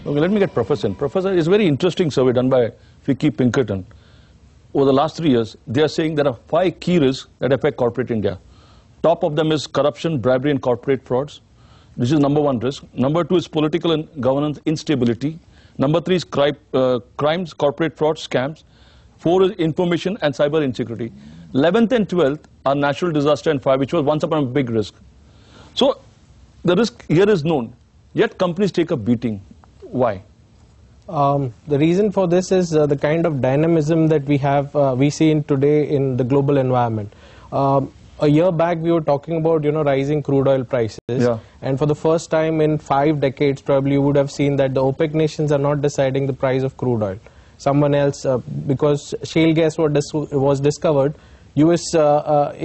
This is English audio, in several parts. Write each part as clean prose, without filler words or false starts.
Okay, let me get Professor in. Professor, it's a very interesting survey done by Vicky Pinkerton. Over the last 3 years, they are saying there are 5 key risks that affect corporate India. Top of them is corruption, bribery and corporate frauds. This is #1 risk. #2 is political and governance instability. #3 is crimes, corporate fraud, scams. 4 is information and cyber insecurity. 11th and 12th are natural disaster and fire, which was once upon a big risk. So the risk here is known, yet companies take a beating. Why? The reason for this is the kind of dynamism that we see in today in the global environment. A year back we were talking about rising crude oil prices, and for the first time in 5 decades probably you would have seen that the OPEC nations are not deciding the price of crude oil. Someone else, because shale gas was discovered, US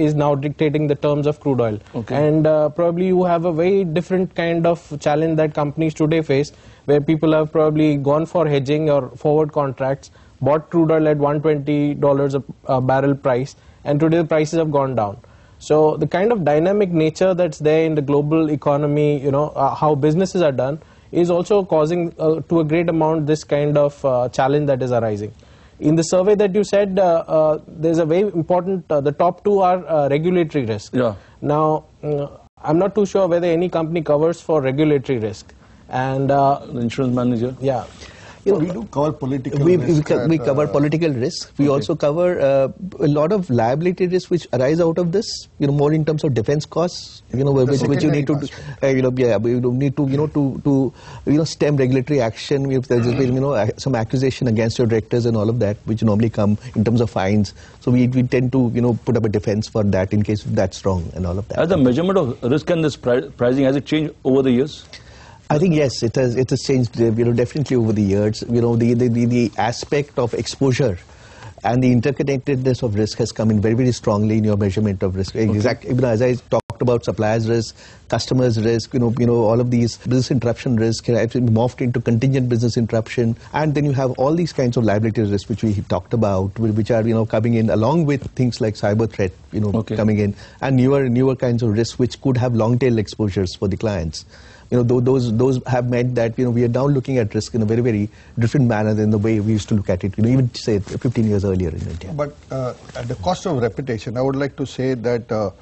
is now dictating the terms of crude oil. And probably you have a very different kind of challenge that companies today face, where people have probably gone for hedging or forward contracts, bought crude oil at $120 a barrel price, and today the prices have gone down. So the kind of dynamic nature that's there in the global economy, how businesses are done, is also causing to a great amount this kind of challenge that is arising. In the survey that you said, there's a very important, the top 2 are regulatory risk. Now, I'm not too sure whether any company covers for regulatory risk. And the insurance manager? Yeah. We do cover political risk. We cover political risk. We also cover a lot of liability risks which arise out of this. More in terms of defense costs. Which you need to, we need to stem regulatory action. If there's been some accusation against your directors and all of that, which normally come in terms of fines. So we tend to put up a defense for that in case that's wrong and all of that. As the measurement of risk and this pricing, has it changed over the years? I think yes, it has changed definitely over the years. The aspect of exposure and the interconnectedness of risk has come in very, very strongly in your measurement of risk. Exactly, as I talked about suppliers risk, customers risk, all of these business interruption risk have morphed into contingent business interruption, and then you have all these kinds of liability risks which we talked about, which are coming in along with things like cyber threat, coming in, and newer kinds of risks which could have long tail exposures for the clients. Those have meant that we are now looking at risk in a very, very different manner than the way we used to look at it, even say 15 years earlier in India. But at the cost of repetition, I would like to say that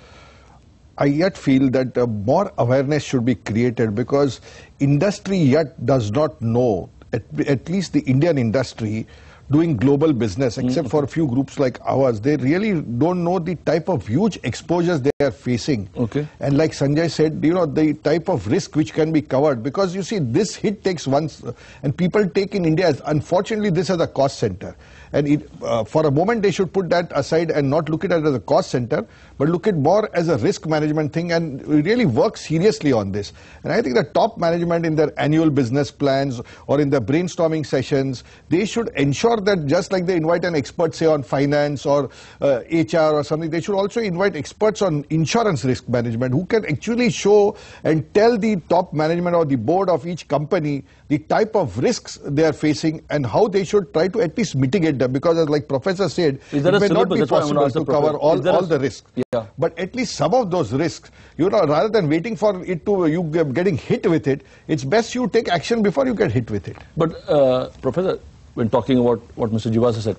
I yet feel that more awareness should be created, because industry yet does not know, at least the Indian industry, doing global business, except for a few groups like ours, they really don't know the type of huge exposures they are facing. And like Sanjay said, the type of risk which can be covered, because you see, this hit takes once, and people take in India, unfortunately, this as a cost center. And for a moment, they should put that aside and not look at it as a cost center, but look at more as a risk management thing, and really work seriously on this. And I think the top management in their annual business plans or in their brainstorming sessions, they should ensure that just like they invite an expert, say, on finance or HR or something, they should also invite experts on insurance risk management who can actually show and tell the top management or the board of each company the type of risks they are facing and how they should try to at least mitigate them, because as like Professor said, it may not be possible to cover all the risks. But at least some of those risks, rather than waiting for it to you getting hit with it, it's best you take action before you get hit with it. But Professor, when talking about what Mr. Jivaasha said,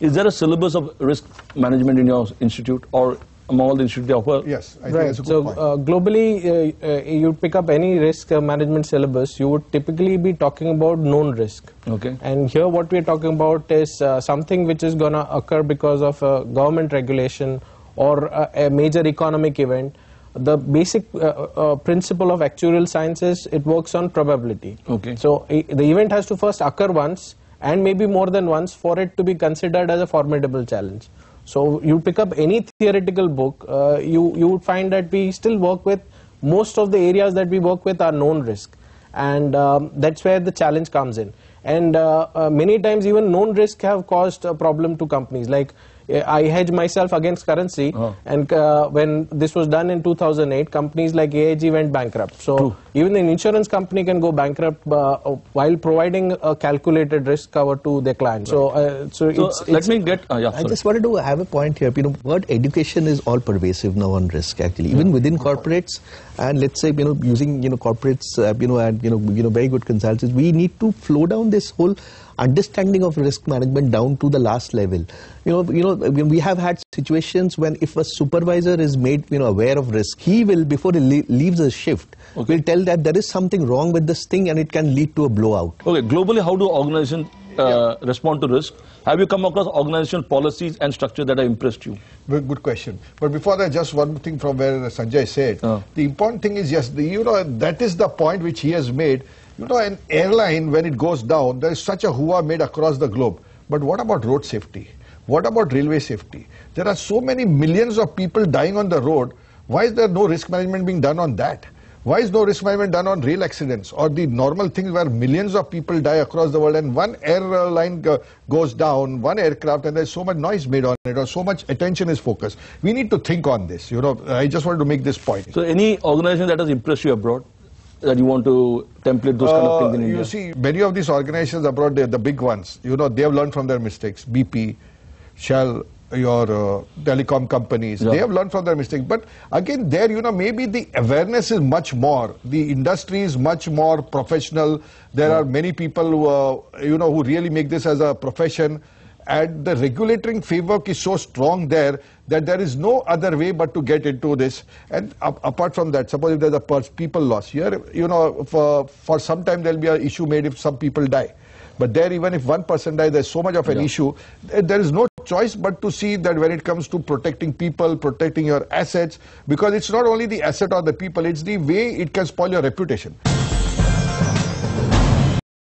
is there a syllabus of risk management in your institute, or among all the institutes they offer? Yes, I think that's a good point. Globally, you pick up any risk management syllabus, you would typically be talking about known risk. And here what we are talking about is something which is going to occur because of a government regulation or a major economic event. The basic principle of actuarial science is it works on probability. So the event has to first occur once, and maybe more than once, for it to be considered as a formidable challenge. So you pick up any theoretical book, you would find that we still work with, most of the areas that we work with are known risk, and that's where the challenge comes in. And many times even known risk have caused a problem to companies. Like I hedge myself against currency, and when this was done in 2008, companies like AIG went bankrupt. So even an insurance company can go bankrupt while providing a calculated risk cover to their clients. Right. So let me get. I just wanted to have a point here. Word education is all pervasive now on risk. Actually, even within corporates, and let's say using corporates, and very good consultants, we need to flow down this whole understanding of risk management down to the last level. We have had situations when if a supervisor is made aware of risk, he will, before he leaves a shift, will tell that there is something wrong with this thing and it can lead to a blowout. Okay, globally, how do organizations respond to risk? Have you come across organizational policies and structure that have impressed you? Very good question. But before that, just one thing from where Sanjay said. The important thing is, yes, that is the point which he has made. An airline, when it goes down, there is such a hooah made across the globe. But what about road safety? What about railway safety? There are so many millions of people dying on the road. Why is there no risk management being done on that? Why is no risk management done on rail accidents or the normal things where millions of people die across the world and one airline goes down, one aircraft, and there's so much noise made on it or so much attention is focused? We need to think on this. I just wanted to make this point. So any organization that has impressed you abroad, that you want to template those kind of things in India? You see, many of these organizations abroad, the big ones, they have learned from their mistakes. BP, Shell, your telecom companies, they have learned from their mistakes. But again, there, maybe the awareness is much more. The industry is much more professional. There are many people who really make this as a profession. And the regulatory framework is so strong there that there is no other way but to get into this. And apart from that, suppose if there's a people loss, here, for some time there'll be an issue made if some people die. But there, even if one person dies, there's so much of an issue. There is no choice but to see that when it comes to protecting people, protecting your assets, because it's not only the asset or the people, it's the way it can spoil your reputation.